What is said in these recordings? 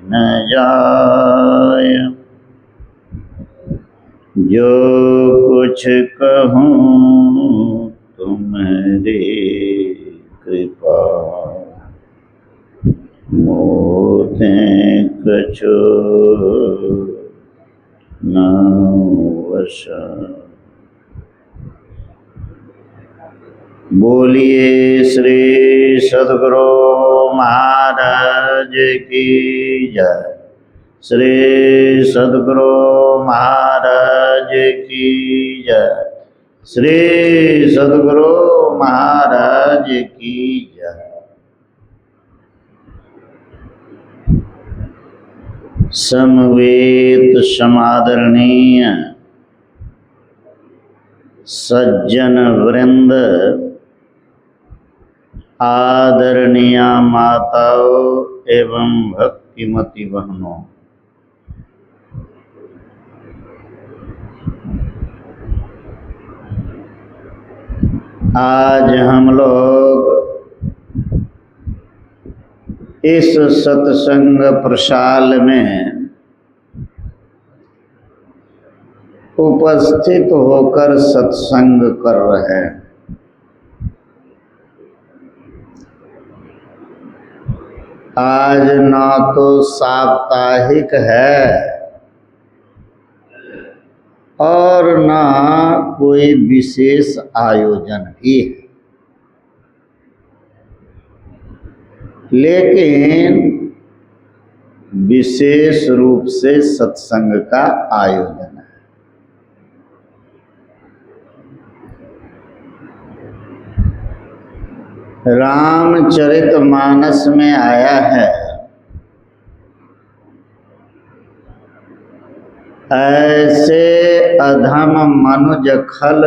न जाय, जो कुछ कहूँ तुम्हारी कृपा, मोते कछु न वशा। बोलिए श्री सद्गुरु महाराज की जय। श्री सद्गुरु महाराज की जय। श्री सद्गुरु महाराज की जय। समवेत समादरणीय सज्जन वृंद, आदरणीय माताओं एवं भक्तिमती बहनों, आज हम लोग इस सत्संग प्रशाल में उपस्थित होकर सत्संग कर रहे हैं। आज ना तो साप्ताहिक है और ना कोई विशेष आयोजन ही है, लेकिन विशेष रूप से सत्संग का आयोजन है। रामचरितमानस में आया है, ऐसे अधम मनुज खल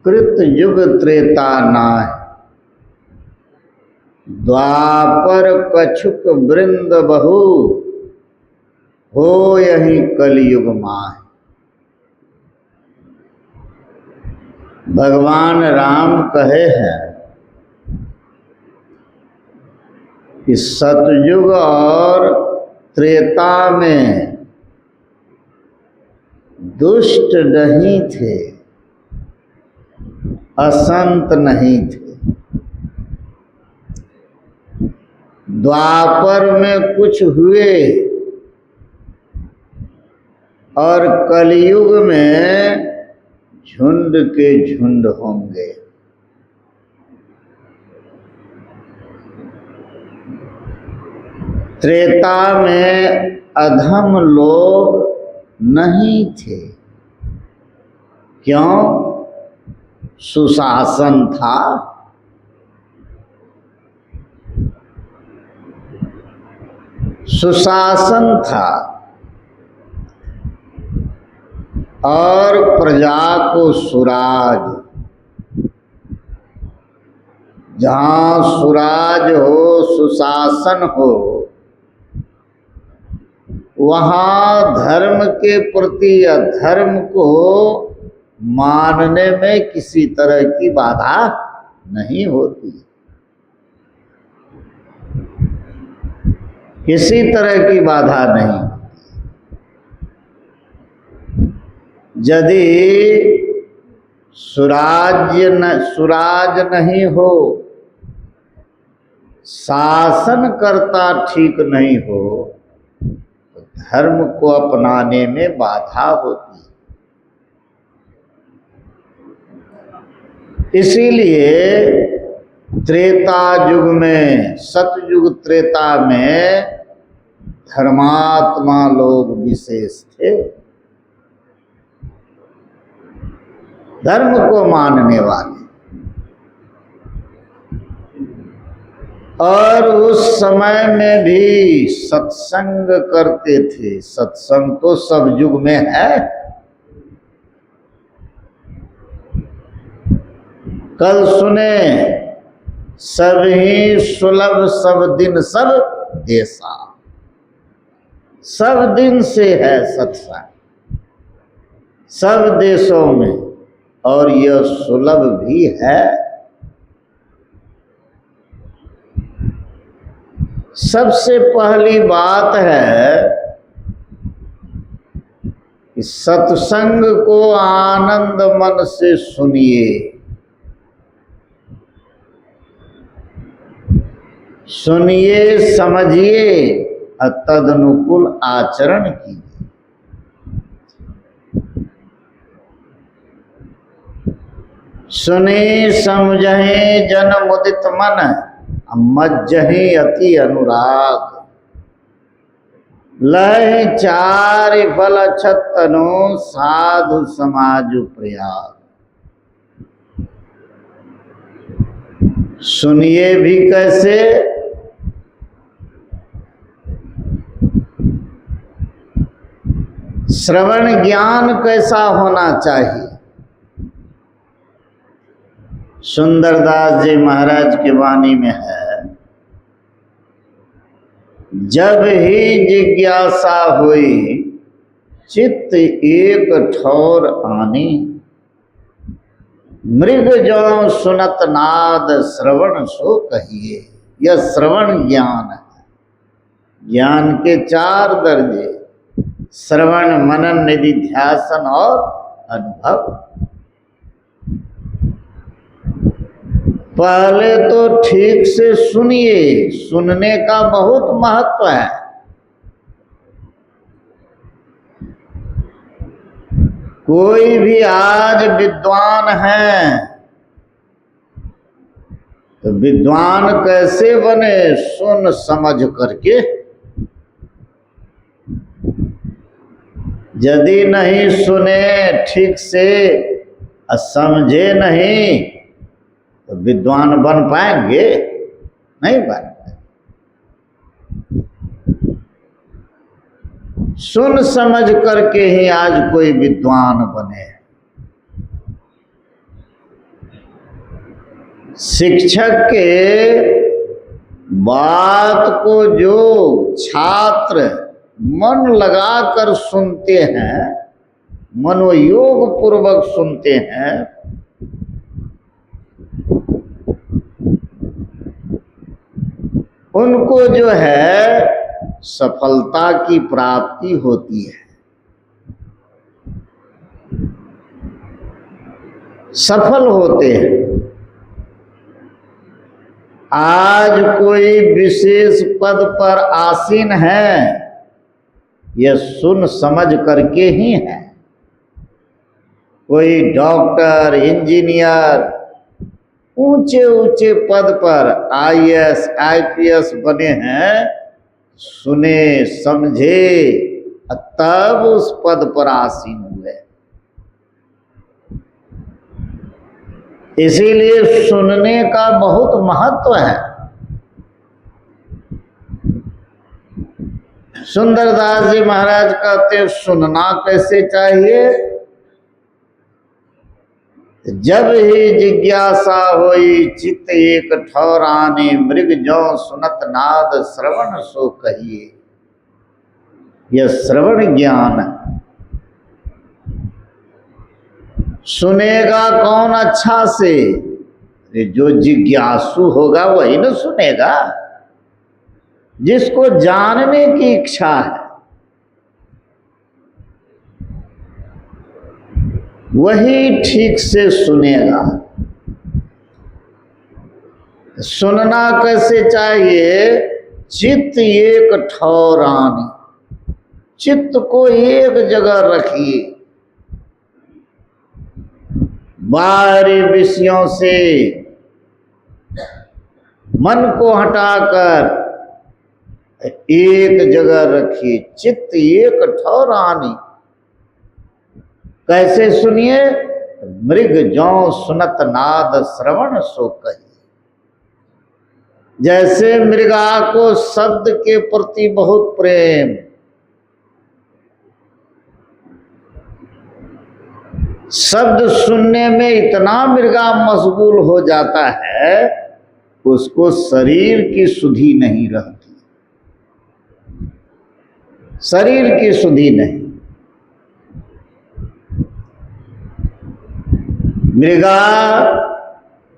कृत युग त्रेता नाय, द्वापर कछुक वृंद बहु हो यही कलयुग माय। भगवान राम कहे हैं कि सतयुग और त्रेता में दुष्ट नहीं थे, असंत नहीं थे। द्वापर में कुछ हुए और कलयुग में झुंड के झुंड होंगे। त्रेता में अधम लोग नहीं थे। क्यों? सुशासन था। सुशासन था और प्रजा को सुराज। जहाँ सुराज हो, सुशासन हो, वहाँ धर्म के प्रति अधर्म को मानने में किसी तरह की बाधा नहीं होती, किसी तरह की बाधा नहीं। यदि सुराज नहीं हो, शासन करता ठीक नहीं हो, तो धर्म को अपनाने में बाधा होती है। इसीलिए त्रेता युग में, सतयुग त्रेता में धर्मात्मा लोग विशेष थे, धर्म को मानने वाले। और उस समय में भी सत्संग करते थे। सत्संग तो सब युग में है। कल सुने, सब ही सुलभ सब दिन सब देसा। सब दिन से है सत्संग, सब देशों में, और यह सुलभ भी है। सबसे पहली बात है कि सत्संग को आनंद मन से सुनिए, सुनिए समझिए और तदनुकूल आचरण कीजिए। सुने समझे जन मुदित मन, मज्जहि अति अनुराग। लय चार फल छतनो, साधु समाज प्रयाग। सुनिए भी कैसे? श्रवण ज्ञान कैसा होना चाहिए? सुंदरदास जी महाराज की वाणी में है, जब ही जिज्ञासा हुई चित्त एक ठौर आनी। मृग जो सुनत नाद, श्रवण सो कहिए। यह श्रवण ज्ञान है। ज्ञान के चार दर्जे, श्रवण, मनन, निधिध्यासन और अनुभव। पहले तो ठीक से सुनिए, सुनने का बहुत महत्व है। कोई भी आज विद्वान है तो विद्वान कैसे बने? सुन समझ करके। यदि नहीं सुने ठीक से और समझे नहीं तो विद्वान बन पाएंगे? नहीं बन पाएंगे। सुन समझ करके ही आज कोई विद्वान बने। शिक्षक के बात को जो छात्र मन लगाकर सुनते हैं, मनोयोग पूर्वक सुनते हैं, उनको जो है सफलता की प्राप्ति होती है। सफल होते हैं। आज कोई विशेष पद पर आसीन है, यह सुन समझ करके ही है। कोई डॉक्टर, इंजीनियर, ऊंचे ऊंचे पद पर आईएएस, आईपीएस बने हैं, सुने समझे तब उस पद पर आसीन हुए। इसीलिए सुनने का बहुत महत्व है। सुंदरदास जी महाराज कहते सुनना कैसे चाहिए? जब ही जिज्ञासा होई चित्त एक ठौर आने, मृग जो सुनत नाद, श्रवण सो कहिए। यह श्रवण ज्ञान है। सुनेगा कौन अच्छा से? जो जिज्ञासु होगा वही न सुनेगा। जिसको जानने की इच्छा है वही ठीक से सुनेगा। सुनना कैसे चाहिए? चित्त एक ठौर आनी। चित्त को एक जगह रखिए। बाहरी विषयों से मन को हटाकर एक जगह रखिए। चित्त एक ठौर आनी। कैसे सुनिए? मृग जो सुनत नाद, श्रवण सो कहिए। जैसे मृगा को शब्द के प्रति बहुत प्रेम, शब्द सुनने में इतना मृगा मशगूल हो जाता है उसको शरीर की सुधि नहीं रहती। शरीर की सुधि नहीं। मृगा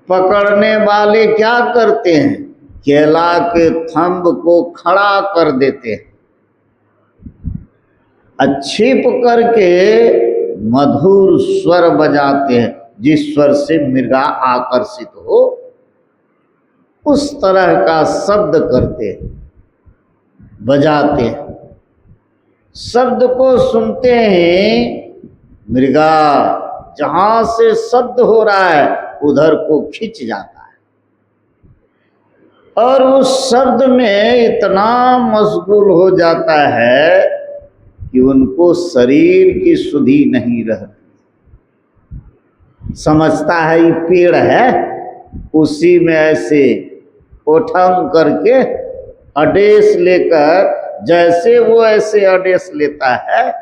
पकड़ने वाले क्या करते हैं? केला के थंब को खड़ा कर देते हैं, छिप करके मधुर स्वर बजाते हैं, जिस स्वर से मृगा आकर्षित हो उस तरह का शब्द करते हैं, बजाते हैं। शब्द को सुनते हैं, मृगा जहां से शब्द हो रहा है उधर को खिंच जाता है और उस शब्द में इतना मशगूल हो जाता है कि उनको शरीर की सुधि नहीं रहती। समझता है ये पेड़ है, उसी में ऐसे उठम करके अडेस लेकर, जैसे वो ऐसे अडेस लेता है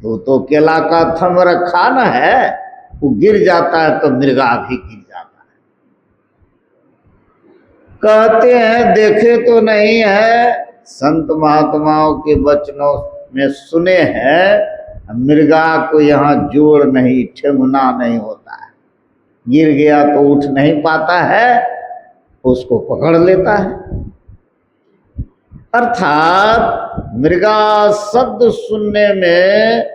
तो केला का थंब रखा न है, वो गिर जाता है तो मृगा भी गिर जाता है। कहते हैं देखे तो नहीं है, संत महात्माओं के वचनों में सुने हैं, मृगा को यहाँ जोड़ नहीं, ठेंगुना नहीं होता है। गिर गया तो उठ नहीं पाता है, उसको पकड़ लेता है। अर्थात मृगा शब्द सुनने में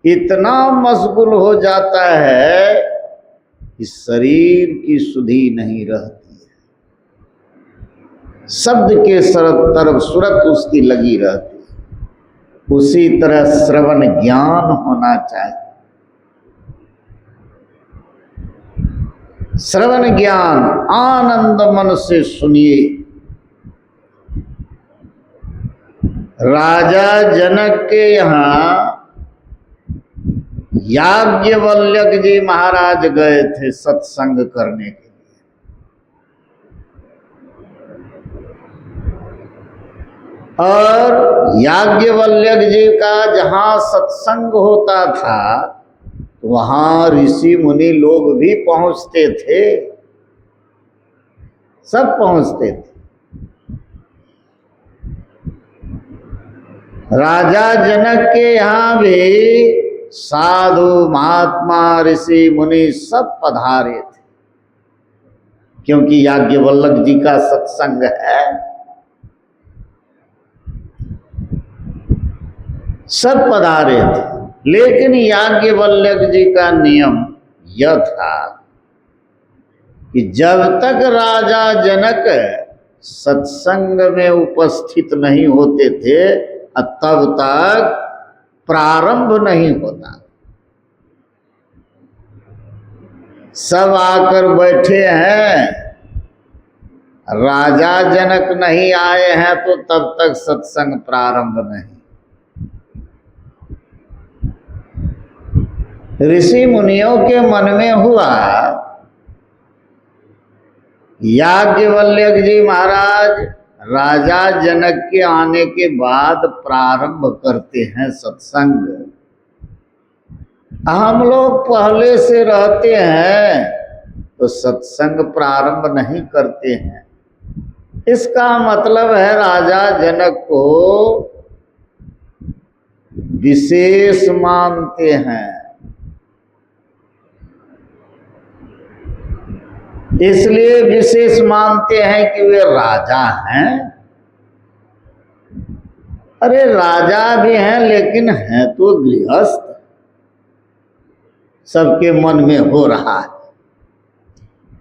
इतना मशगूल हो जाता है कि शरीर की सुधि नहीं रहती है, शब्द के तरफ सूरत उसकी लगी रहती है। उसी तरह श्रवण ज्ञान होना चाहिए। श्रवण ज्ञान आनंद मन से सुनिए। राजा जनक के यहाँ याज्ञवल्क्य जी महाराज गए थे सत्संग करने के लिए। और याज्ञवल्क्य जी का जहाँ सत्संग होता था वहाँ ऋषि मुनि लोग भी पहुँचते थे, सब पहुँचते थे। राजा जनक के यहाँ भी साधु महात्मा ऋषि मुनि सब पधारे थे, क्योंकि याज्ञवल्क्य जी का सत्संग है। सब पधारे थे, लेकिन याज्ञवल्क्य जी का नियम यह था कि जब तक राजा जनक सत्संग में उपस्थित नहीं होते थे तब तक प्रारंभ नहीं होता। सब आकर बैठे हैं, राजा जनक नहीं आए हैं तो तब तक सत्संग प्रारंभ नहीं। ऋषि मुनियों के मन में हुआ याज्ञवल्क्य जी महाराज राजा जनक के आने के बाद प्रारंभ करते हैं सत्संग, हम लोग पहले से रहते हैं तो सत्संग प्रारंभ नहीं करते हैं। इसका मतलब है राजा जनक को विशेष मानते हैं, इसलिए विशेष मानते हैं कि वे राजा हैं। अरे राजा भी हैं लेकिन हैं तो गृहस्थ, सबके मन में हो रहा है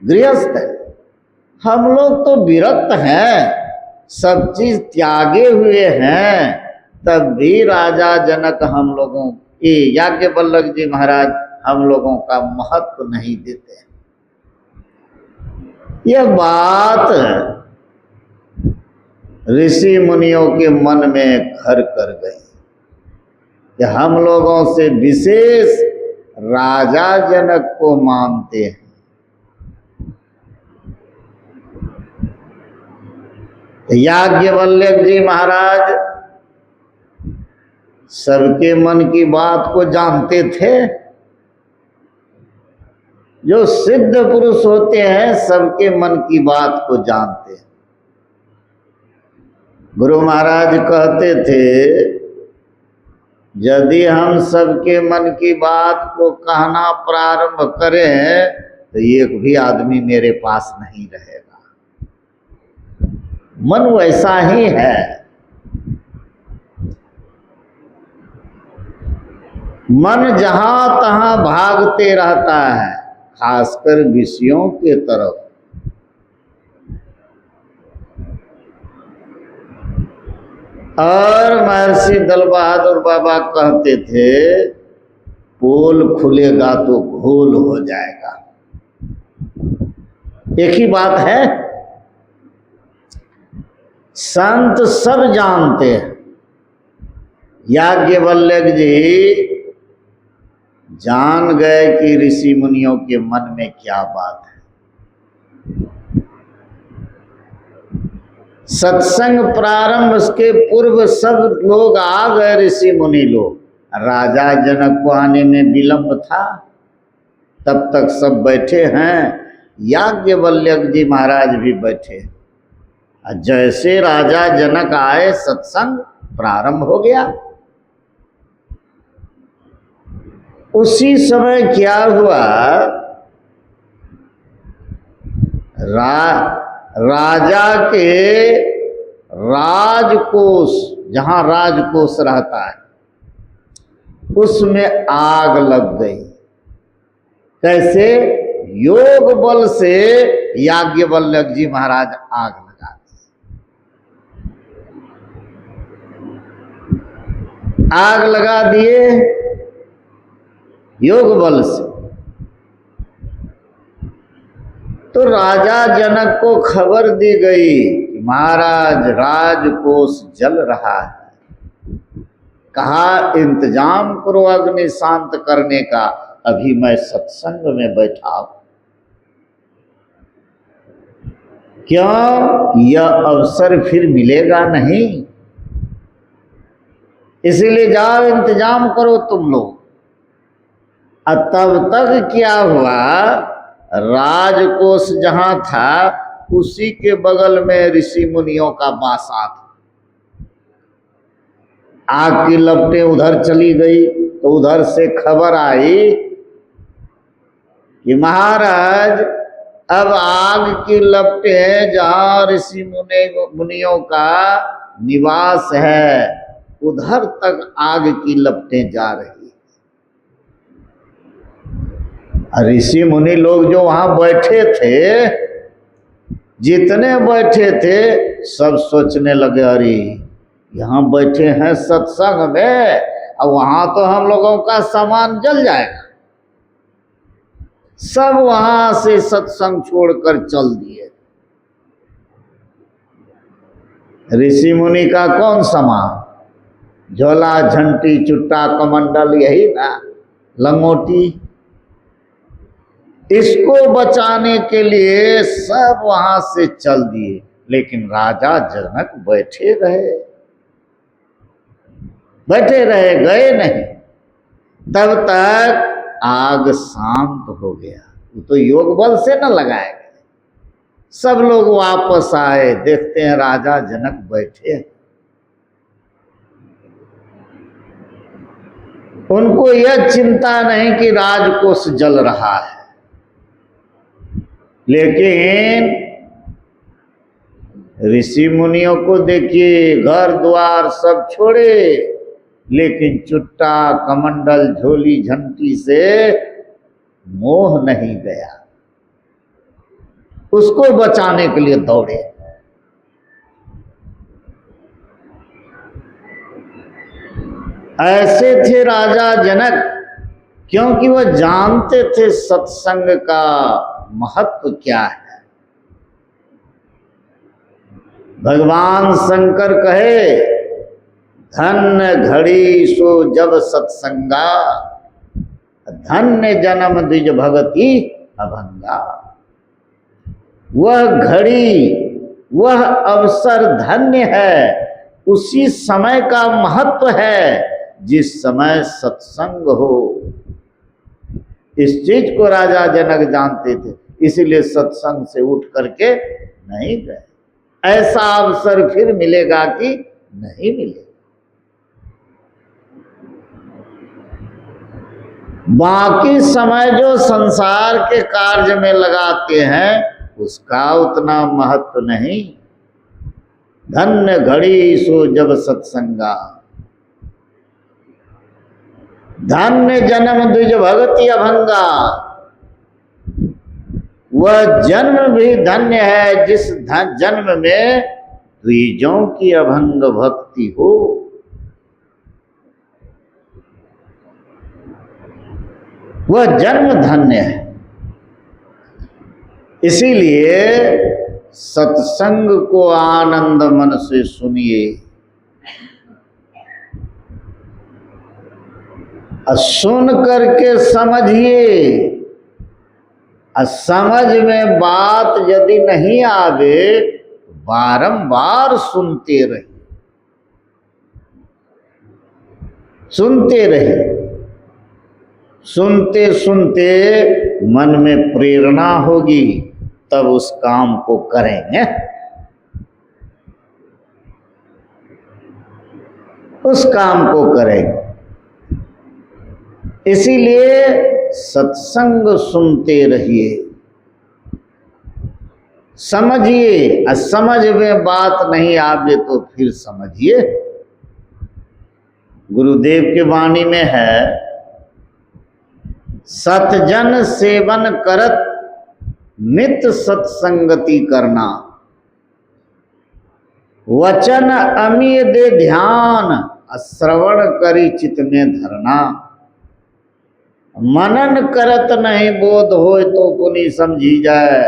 गृहस्थ है। हम लोग तो विरक्त हैं, सब चीज त्यागे हुए हैं, तब भी राजा जनक हम लोगों के याज्ञवल्क्य जी महाराज हम लोगों का महत्व नहीं देते हैं। यह बात ऋषि मुनियों के मन में घर कर गई कि हम लोगों से विशेष राजा जनक को मानते हैं। याज्ञवल्क्य जी महाराज सबके मन की बात को जानते थे। जो सिद्ध पुरुष होते हैं सबके मन की बात को जानते हैं। गुरु महाराज कहते थे यदि हम सबके मन की बात को कहना प्रारंभ करें तो एक भी आदमी मेरे पास नहीं रहेगा। मन वैसा ही है। मन जहां तहां भागते रहता है, खासकर विषयों के तरफ। और महर्षि दल बहादुर बाबा कहते थे, पोल खुलेगा तो घोल हो जाएगा। एक ही बात है, संत सब जानते हैं। याज्ञवल्क्य जी जान गए कि ऋषि मुनियों के मन में क्या बात है। सत्संग प्रारंभ के पूर्व सब लोग आ गए, ऋषि मुनि लोग। राजा जनक को आने में विलंब था, तब तक सब बैठे हैं। याज्ञवल्क्य जी महाराज भी बैठे। जैसे राजा जनक आए, सत्संग प्रारंभ हो गया। उसी समय क्या हुआ, राजा के राजकोष, जहां राजकोष रहता है, उसमें आग लग गई। कैसे? योग बल से याज्ञवल्क्य जी महाराज आग लगा दी। आग लगा दिए योग बल से। तो राजा जनक को खबर दी गई कि महाराज राजकोष जल रहा है। कहा इंतजाम करो अग्नि शांत करने का, अभी मैं सत्संग में बैठा हूं। क्यों? यह अवसर फिर मिलेगा नहीं, इसीलिए जाओ इंतजाम करो तुम लोग। तब तक क्या हुआ, राजकोष जहां था उसी के बगल में ऋषि मुनियों का बासा था। आग की लपटें उधर चली गई तो उधर से खबर आई कि महाराज अब आग की लपटें जहां ऋषि मुनियों का निवास है, उधर तक आग की लपटें जा रही। ऋषि मुनि लोग जो वहां बैठे थे, जितने बैठे थे, सब सोचने लगे, अरे यहाँ बैठे हैं सत्संग में, अब वहां तो हम लोगों का सामान जल जाएगा। सब वहां से सत्संग छोड़कर चल दिए। ऋषि मुनि का कौन सामान? झोला, झंटी, चुट्टा, कमंडल, यही ना, लंगोटी। इसको बचाने के लिए सब वहां से चल दिए, लेकिन राजा जनक बैठे रहे, गए नहीं। तब तक आग शांत हो गया। वो तो योग बल से न लगाए गए। सब लोग वापस आए, देखते हैं राजा जनक बैठे। उनको यह चिंता नहीं कि राजकोष जल रहा है, लेकिन ऋषि मुनियों को देखिए, घर द्वार सब छोड़े, लेकिन चुट्टा, कमंडल, झोली, झंटी से मोह नहीं गया। उसको बचाने के लिए दौड़े। ऐसे थे राजा जनक, क्योंकि वह जानते थे सत्संग का महत्व क्या है। भगवान शंकर कहे, धन्य घड़ी सो जब सत्संगा, धन्य जन्म द्विज भगति अभंगा। वह घड़ी, वह अवसर धन्य है, उसी समय का महत्व है जिस समय सत्संग हो। इस चीज को राजा जनक जानते थे, इसीलिए सत्संग से उठ करके नहीं गए। ऐसा अवसर फिर मिलेगा कि नहीं मिलेगा। बाकी समय जो संसार के कार्य में लगाते हैं, उसका उतना महत्व नहीं। धन्य घड़ी सो जब सत्संगा, धन्य जन्म द्विज भगति अभंगा। वह जन्म भी धन्य है जिस जन्म में द्विजों की अभंग भक्ति हो। वह जन्म धन्य है। इसीलिए सत्संग को आनंद मन से सुनिए, सुन करके समझिए। समझ में बात यदि नहीं आवे, बारंबार सुनते रहिए, सुनते रहिए। सुनते सुनते मन में प्रेरणा होगी, तब उस काम को करेंगे। उस काम को करेंगे। इसीलिए सत्संग सुनते रहिए, समझिए। समझ में बात नहीं आवे तो फिर समझिए। गुरुदेव की वाणी में है, सतजन सेवन करत नित सत्संगति करना, वचन अमीय दे ध्यान, श्रवण करी चित में धरना। मनन करत नहीं बोध होय तो पुनि समझी जाए,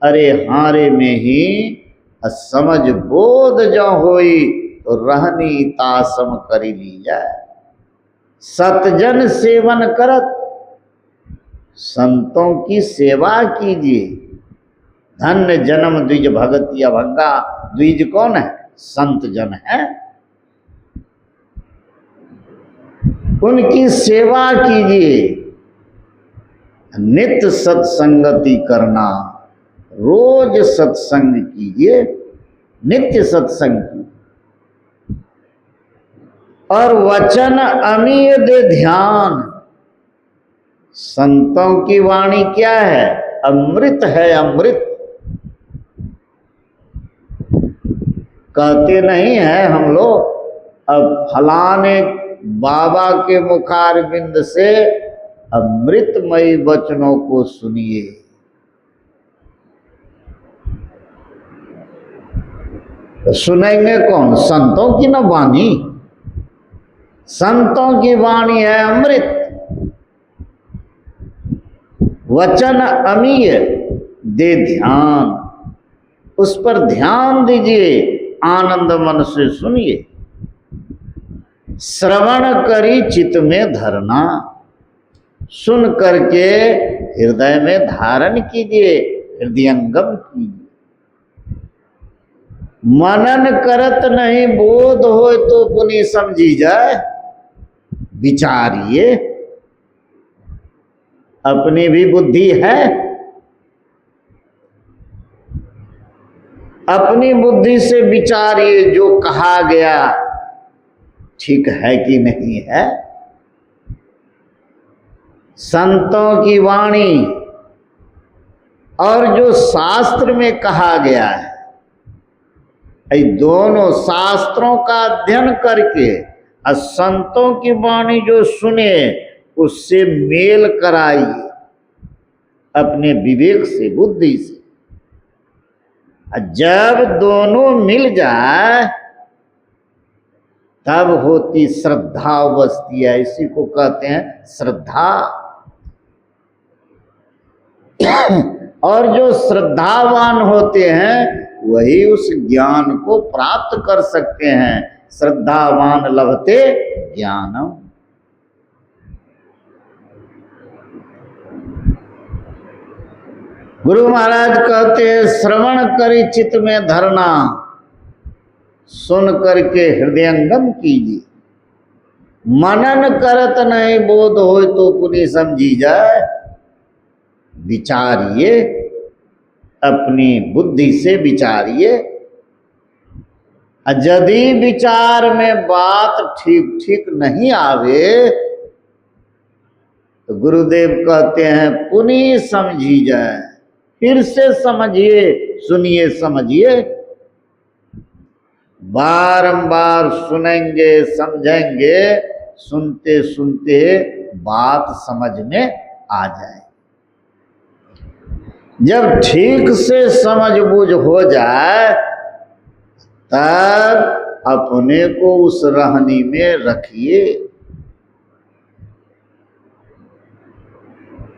अरे हारे में ही समझ बोध जो होई तो रहनी तासम करी ली जाए। सतजन सेवन करत, संतों की सेवा कीजिए। धन्य जन्म द्विज भगति अभंगा। द्विज कौन है? संत जन है। उनकी सेवा कीजिए। नित्य सत्संगति करना, रोज सत्संग कीजिए, नित्य सत्संग कीजिए। और वचन अमीय दे ध्यान। संतों की वाणी क्या है? अमृत है, अमृत। कहते नहीं है हम लोग, अब फलाने बाबा के मुखारविंद से अमृतमयी वचनों को सुनिए। तो सुनेंगे कौन? संतों की न वाणी। संतों की वाणी है अमृत। वचन अमीय दे ध्यान, उस पर ध्यान दीजिए, आनंद मन से सुनिए। श्रवण करी चित्त में धरना, सुन करके हृदय में धारण कीजिए, हृदयंगम कीजिए। मनन करत नहीं बोध हो तो पुनि समझी जाए, विचारिए। अपनी भी बुद्धि है, अपनी बुद्धि से विचारिए जो कहा गया ठीक है कि नहीं है। संतों की वाणी और जो शास्त्र में कहा गया है, दोनों शास्त्रों का अध्ययन करके और संतों की वाणी जो सुने उससे मेल कराइए अपने विवेक से, बुद्धि से। जब दोनों मिल जाए तब होती श्रद्धा बसती है। इसी को कहते हैं श्रद्धा। और जो श्रद्धावान होते हैं वही उस ज्ञान को प्राप्त कर सकते हैं। श्रद्धावान लभते ज्ञानम। गुरु महाराज कहते हैं, श्रवण करी चित्त में धरना, सुन करके हृदयंगम कीजिए। मनन करत नहीं बोध हो तो पुनि समझी जाए, विचारिए, अपनी बुद्धि से विचारिए। यदि विचार में बात ठीक ठीक नहीं आवे तो गुरुदेव कहते हैं पुनि समझी जाए, फिर से समझिए, सुनिए, समझिए। बारंबार सुनेंगे, समझेंगे, सुनते सुनते बात समझ में आ जाए। जब ठीक से समझ बूझ हो जाए तब अपने को उस रहनी में रखिए।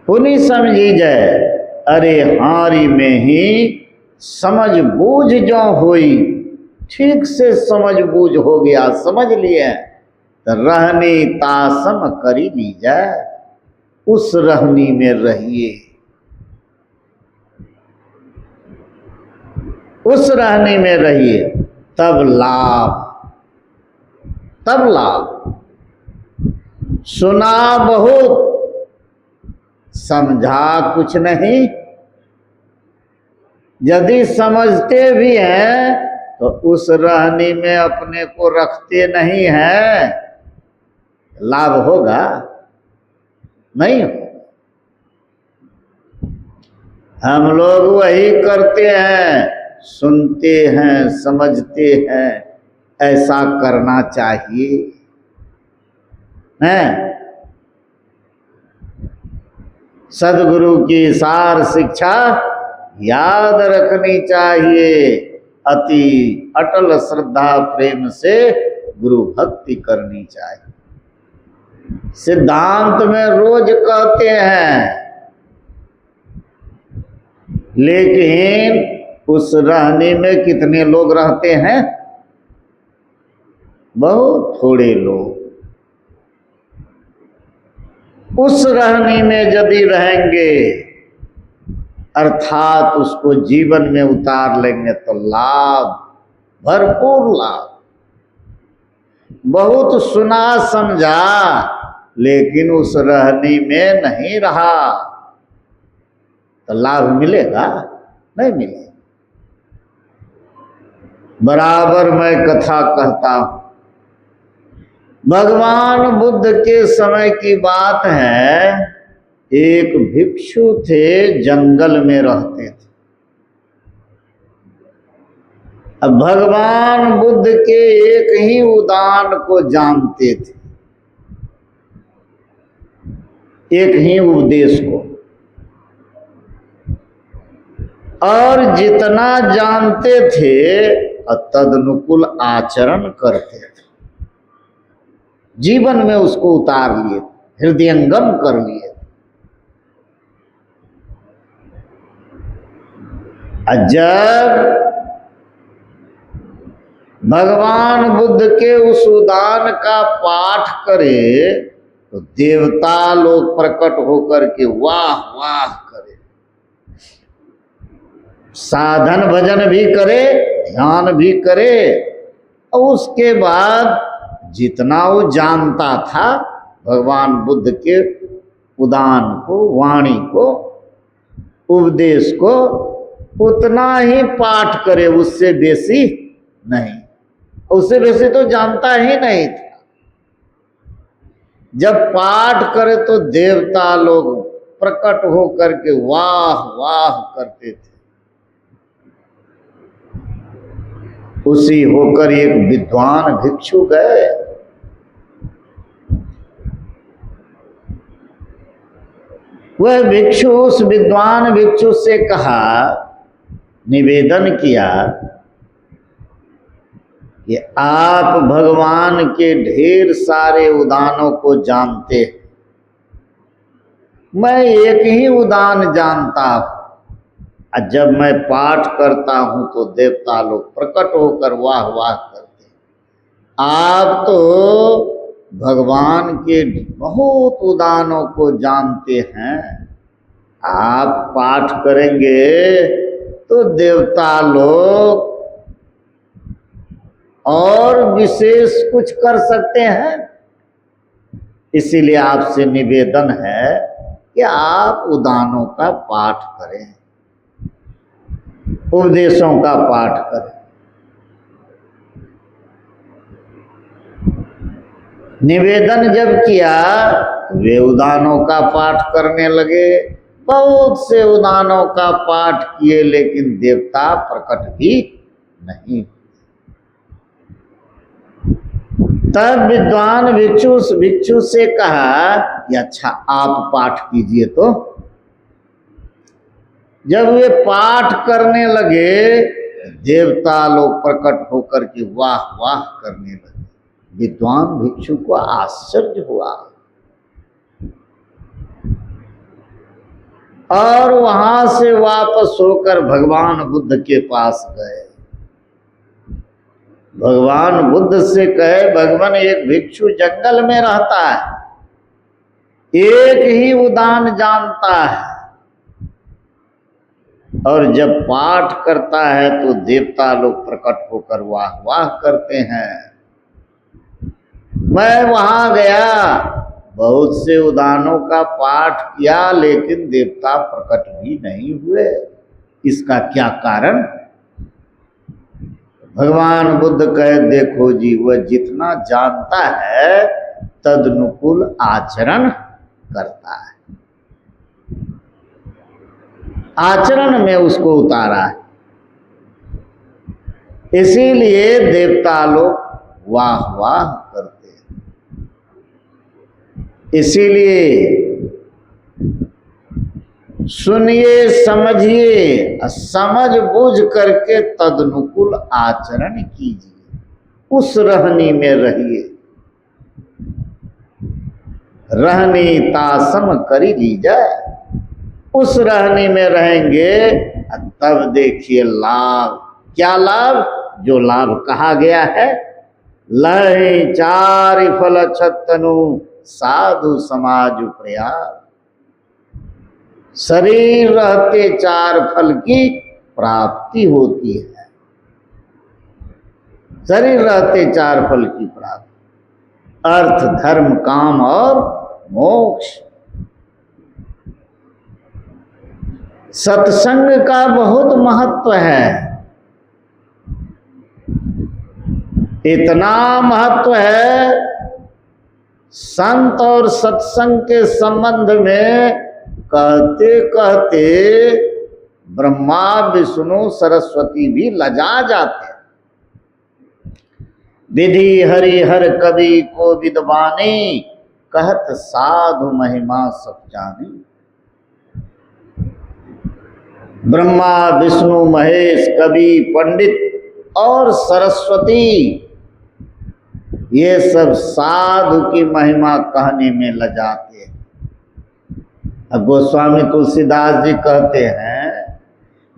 पुनि समझी जाए, अरे हारी में ही समझ बूझ जो हुई, ठीक से समझ बूझ हो गया, समझ लिए तो रहनी तासम करी ली जाए, उस रहनी में रहिए, उस रहनी में रहिए, तब लाभ, तब लाभ। सुना बहुत, समझा कुछ नहीं। यदि समझते भी हैं तो उस रहनी में अपने को रखते नहीं हैं, लाभ होगा नहीं। हम लोग वही करते हैं, सुनते हैं, समझते हैं, ऐसा करना चाहिए, हैं? सदगुरु की सार शिक्षा याद रखनी चाहिए, अति अटल श्रद्धा प्रेम से गुरु भक्ति करनी चाहिए। सिद्धांत में रोज कहते हैं, लेकिन उस रहने में कितने लोग रहते हैं? बहुत थोड़े लोग। उस रहने में यदि रहेंगे अर्थात उसको जीवन में उतार लेंगे तो लाभ, भरपूर लाभ। बहुत सुना समझा लेकिन उस रहने में नहीं रहा तो लाभ मिलेगा? नहीं मिलेगा। बराबर मैं कथा कहता हूं, भगवान बुद्ध के समय की बात है, एक भिक्षु थे, जंगल में रहते थे। अब भगवान बुद्ध के एक ही उदान को जानते थे, एक ही उपदेश को, और जितना जानते थे तदनुकूल आचरण करते थे, जीवन में उसको उतार लिए, हृदयंगम कर लिए। जब भगवान बुद्ध के उस उदान का पाठ करे तो देवता लोग प्रकट होकर के वाह वाह करे, साधन भजन भी करे, ध्यान भी करे, और उसके बाद जितना वो जानता था भगवान बुद्ध के उदान को, वाणी को, उपदेश को, उतना ही पाठ करे, उससे बेसी नहीं। उससे बेसी तो जानता ही नहीं था। जब पाठ करे तो देवता लोग प्रकट होकर के वाह वाह करते थे। उसी होकर एक विद्वान भिक्षु गए, वह भिक्षु उस विद्वान भिक्षु से कहा, निवेदन किया कि आप भगवान के ढेर सारे उदानों को जानते हैं, मैं एक ही उदान जानता हूं, और जब मैं पाठ करता हूं तो देवता लोग प्रकट होकर वाह वाह करते हैं। आप तो भगवान के बहुत उदानों को जानते हैं, आप पाठ करेंगे तो देवता लोग और विशेष कुछ कर सकते हैं। इसीलिए आपसे निवेदन है कि आप उदानों का पाठ करें, उपदेशों का पाठ करें। निवेदन जब किया वे उदानों का पाठ करने लगे, बहुत से उदानों का पाठ किए, लेकिन देवता प्रकट भी नहीं। तब विद्वान भिक्षु से कहा कि अच्छा आप पाठ कीजिए। तो जब वे पाठ करने लगे, देवता लोग प्रकट होकर के वाह वाह करने लगे। विद्वान भिक्षु को आश्चर्य हुआ और वहां से वापस होकर भगवान बुद्ध के पास गए। भगवान बुद्ध से कहे, भगवान एक भिक्षु जंगल में रहता है, एक ही उदान जानता है, और जब पाठ करता है तो देवता लोग प्रकट होकर वाह वाह करते हैं। मैं वहां गया, बहुत से उदानों का पाठ किया, लेकिन देवता प्रकट भी नहीं हुए। इसका क्या कारण? भगवान बुद्ध कहे, देखो जी, वह जितना जानता है तदनुकूल आचरण करता है, आचरण में उसको उतारा है, इसीलिए देवता लोग वाह वाह करते हैं। इसीलिए सुनिए, समझिए, समझ बूझ करके तदनुकूल आचरण कीजिए, उस रहनी में रहिए। रहनी तासम करी ली जाए, उस रहनी में रहेंगे तब देखिए लाभ। क्या लाभ? जो लाभ कहा गया है, लय चारि फल छत्तनु साधु समाज प्रयास। शरीर रहते 4 फल की प्राप्ति होती है। शरीर रहते 4 फल की प्राप्ति, अर्थ, धर्म, काम और मोक्ष। सत्संग का बहुत महत्व है, इतना महत्व है, संत और सत्संग के संबंध में कहते कहते ब्रह्मा विष्णु सरस्वती भी लजा जाते हैं। विधि हरि हर कवि को विद्वानी, कहत साधु महिमा सब जानी। ब्रह्मा विष्णु महेश कवि पंडित और सरस्वती, ये सब साधु की महिमा कहने में लजाते हैं। अब गोस्वामी तुलसीदास जी कहते हैं,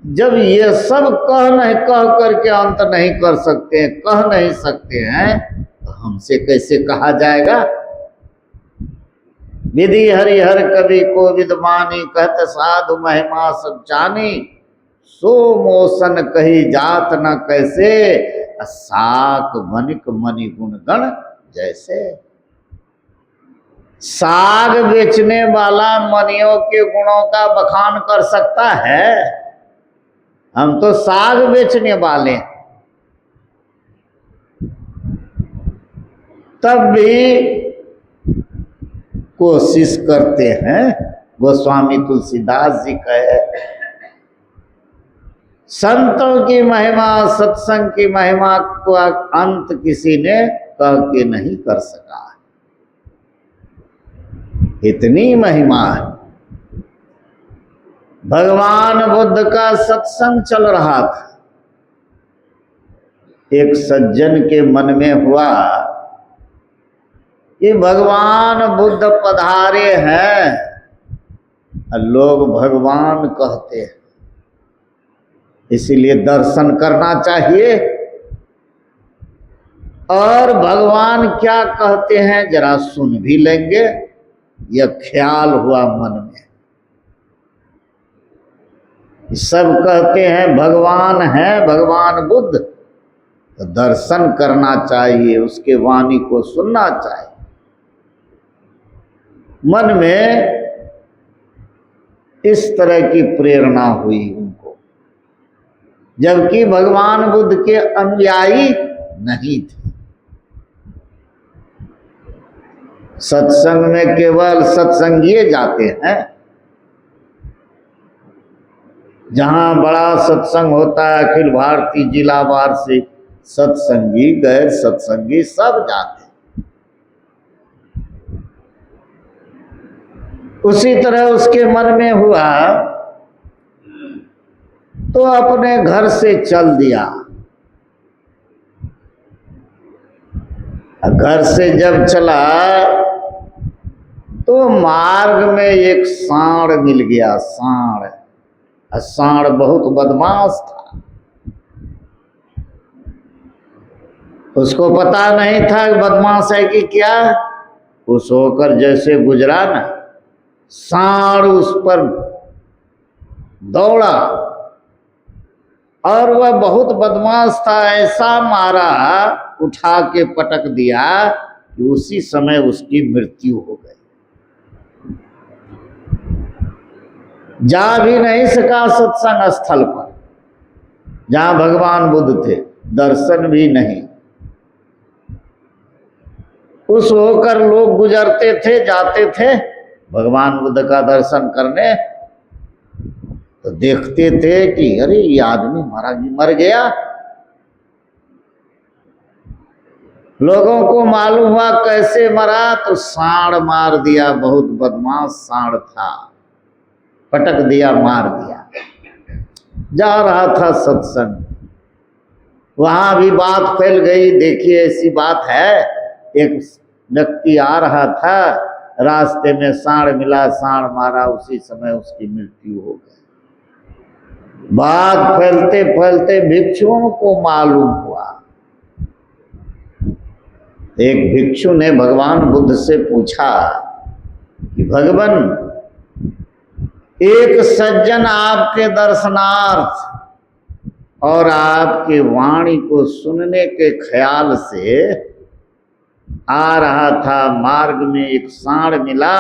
जब ये सब कह करके अंत नहीं कर सकते, कह नहीं सकते हैं, तो हमसे कैसे कहा जाएगा? विधि हरिहर कवि को विद्वानी, कहत साधु महिमा सब जानी। सो मोसन कही जात न कैसे, साक वनिक मणि गुण गण जैसे। साग बेचने वाला मनियों के गुणों का बखान कर सकता है? हम तो साग बेचने वाले हैं, तब भी कोशिश करते हैं। गोस्वामी तुलसीदास जी कहे, संतों की महिमा, सत्संग की महिमा को अंत किसी ने कह के नहीं कर सका, इतनी महिमा है। भगवान बुद्ध का सत्संग चल रहा था, एक सज्जन के मन में हुआ कि भगवान बुद्ध पधारे हैं, लोग भगवान कहते हैं, इसीलिए दर्शन करना चाहिए। और भगवान क्या कहते हैं जरा सुन भी लेंगे, यह ख्याल हुआ मन में। सब कहते हैं भगवान है, भगवान बुद्ध, तो दर्शन करना चाहिए, उसके वाणी को सुनना चाहिए। मन में इस तरह की प्रेरणा हुई उनको, जबकि भगवान बुद्ध के अनुयायी नहीं थे। सत्संग में केवल सत्संगी जाते हैं, जहां बड़ा सत्संग होता है, अखिल भारतीय जिला वार्षिक, सत्संगी गैर सत्संगी सब जाते हैं। उसी तरह उसके मन में हुआ तो अपने घर से चल दिया। घर से जब चला तो मार्ग में एक सांड मिल गया। सांड, सांड बहुत बदमाश था। उसको पता नहीं था बदमाश है कि क्या। उस होकर जैसे गुजरा ना, सांड उस पर दौड़ा और वह बहुत बदमाश था। ऐसा मारा, उठा के पटक दिया कि उसी समय उसकी मृत्यु हो गई। जा भी नहीं सका सत्संग स्थल पर जहां भगवान बुद्ध थे, दर्शन भी नहीं। उस होकर लोग गुजरते थे, जाते थे भगवान बुद्ध का दर्शन करने, तो देखते थे कि अरे ये आदमी मर गया। लोगों को मालूम हुआ कैसे मरा, तो सांड मार दिया। बहुत बदमाश सांड था, पटक दिया, मार दिया। जा रहा था सत्संग, वहां भी बात फैल गई। देखिए ऐसी बात है, एक व्यक्ति आ रहा था, रास्ते में सांड मिला, सांड मारा, उसी समय उसकी मृत्यु हो गई। बात फैलते फैलते भिक्षुओं को मालूम हुआ। एक भिक्षु ने भगवान बुद्ध से पूछा कि भगवान, एक सज्जन आपके दर्शनार्थ और आपके वाणी को सुनने के ख्याल से आ रहा था, मार्ग में एक सांड मिला।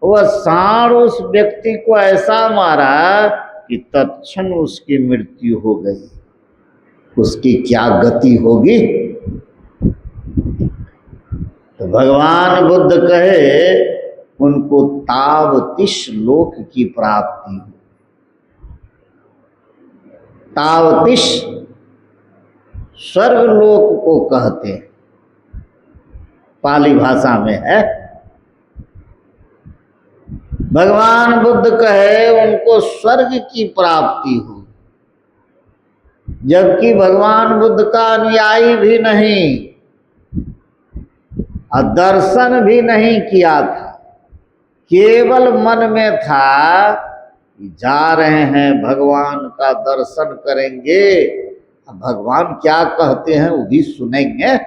वह सांड उस व्यक्ति को ऐसा मारा कि तत्क्षण उसकी मृत्यु हो गई। उसकी क्या गति होगी। तो भगवान बुद्ध कहे उनको तावतिश लोक की प्राप्ति। तावतिश स्वर्ग लोक को कहते हैं, पाली भाषा में है। भगवान बुद्ध कहे उनको स्वर्ग की प्राप्ति हो, जबकि भगवान बुद्ध का अनुयायी भी नहीं और दर्शन भी नहीं किया था। केवल मन में था कि जा रहे हैं भगवान का दर्शन करेंगे, भगवान क्या कहते हैं वो भी सुनेंगे।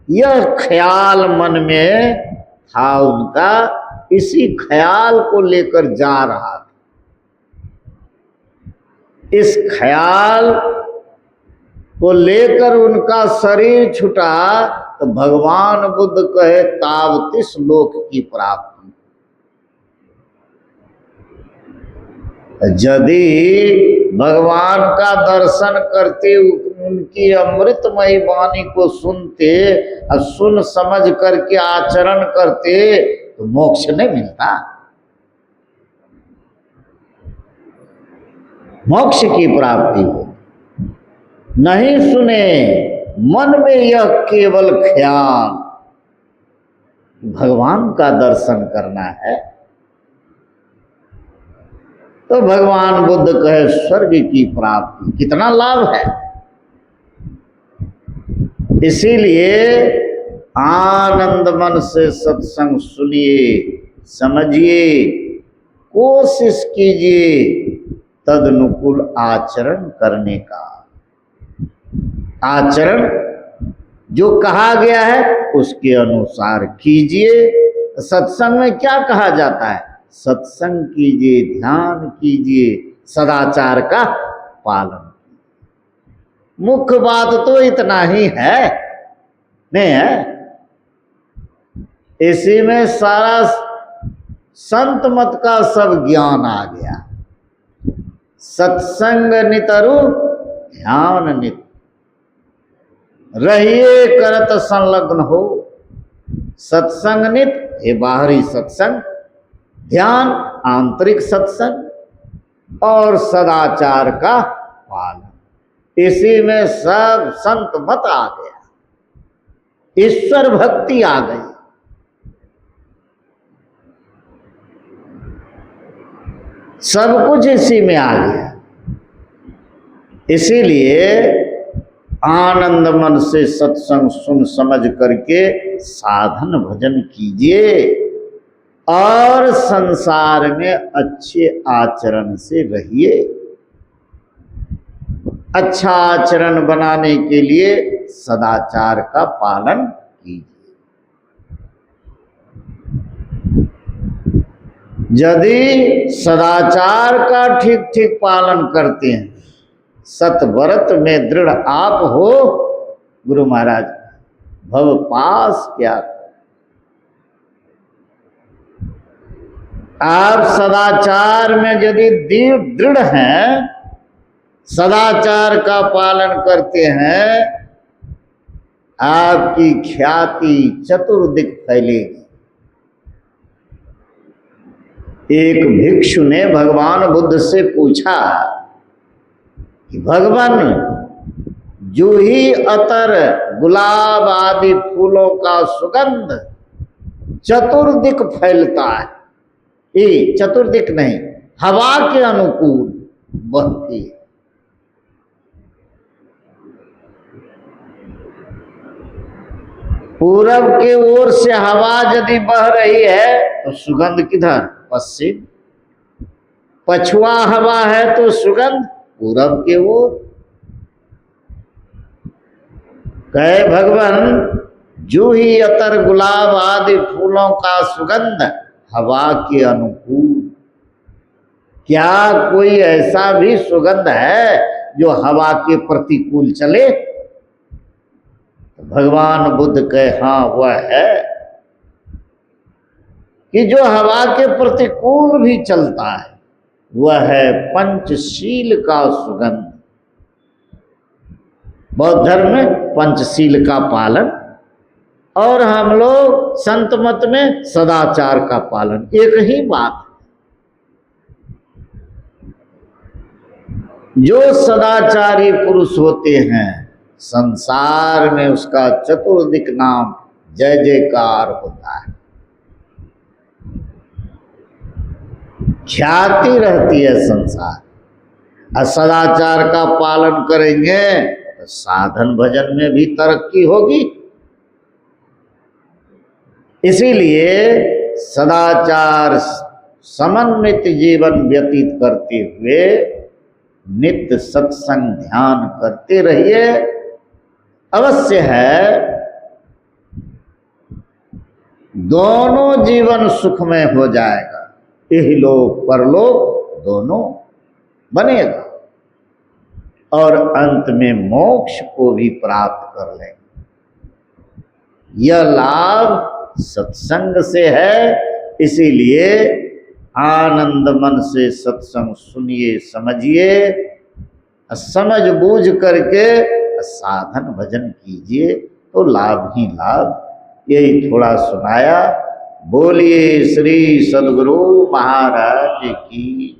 यह ख्याल मन में था उनका, इसी ख्याल को लेकर जा रहा था। इस ख्याल को लेकर उनका शरीर छूटा तो भगवान बुद्ध कहे तावतिस लोक की प्राप्ति। यदि भगवान का दर्शन करते, उनकी अमृतमयी वाणी को सुनते और सुन समझ करके आचरण करते तो मोक्ष नहीं मिलता। मोक्ष की प्राप्ति हो। नहीं सुने, मन में यह केवल ख्याल भगवान का दर्शन करना है, तो भगवान बुद्ध कहे स्वर्ग की प्राप्ति। कितना लाभ है। इसीलिए आनंद मन से सत्संग सुनिए, समझिए, कोशिश कीजिए तदनुकूल आचरण करने का। आचरण जो कहा गया है उसके अनुसार कीजिए। सत्संग में क्या कहा जाता है? सत्संग कीजिए, ध्यान कीजिए, सदाचार का पालन। मुख्य बात तो इतना ही है, नहीं है? इसी में सारा संत मत का सब ज्ञान आ गया। सत्संग नितरु ध्यान नित, रहिए करत संलग्न हो। सत्संग नित ये बाहरी सत्संग, ध्यान आंतरिक सत्संग और सदाचार का पालन। इसी में सब संत मत आ गया, ईश्वर भक्ति आ गई। सब कुछ इसी में आ गया। इसीलिए आनंद मन से सत्संग सुन समझ करके साधन भजन कीजिए और संसार में अच्छे आचरण से रहिए। अच्छा आचरण बनाने के लिए सदाचार का पालन कीजिए। यदि सदाचार का ठीक ठीक पालन करते हैं, सतव्रत में दृढ़ आप हो, गुरु महाराज भव पास क्या, आप सदाचार में यदि दृढ़ हैं, सदाचार का पालन करते हैं, आपकी ख्याति चतुर्दिक फैलेगी। एक भिक्षु ने भगवान बुद्ध से पूछा कि भगवान, जूही अतर गुलाब आदि फूलों का सुगंध चतुर्दिक फैलता है, ये चतुर्दिक नहीं, हवा के अनुकूल बहती है। पूरब के ओर से हवा यदि बह रही है तो सुगंध किधर? पश्चिम। पछुआ हवा है तो सुगंध पूरब के ओर। कहे भगवान, जूही अतर गुलाब आदि फूलों का सुगंध हवा के अनुकूल। क्या कोई ऐसा भी सुगंध है जो हवा के प्रतिकूल चले? भगवान बुद्ध कहे हाँ वह है, कि जो हवा के प्रतिकूल भी चलता है, वह है पंचशील का सुगंध। बौद्ध धर्म में पंचशील का पालन और हम लोग संत मत में सदाचार का पालन, एक ही बात। जो सदाचारी पुरुष होते हैं, संसार में उसका चतुर्दिक नाम जय जयकार होता है, ख्याति रहती है संसार। और सदाचार का पालन करेंगे तो साधन भजन में भी तरक्की होगी। इसीलिए सदाचार समन्वित जीवन व्यतीत करते हुए नित्य सत्संग ध्यान करते रहिए। अवश्य है दोनों जीवन सुखमय हो जाएगा, इहलोक परलोक दोनों बनेगा और अंत में मोक्ष को भी प्राप्त कर लेंगे। यह लाभ सत्संग से है। इसीलिए आनंद मन से सत्संग सुनिए, समझिए, समझ बूझ करके साधन भजन कीजिए तो लाभ ही लाभ। यही थोड़ा सुनाया। बोलिए श्री सद्गुरु महाराज की।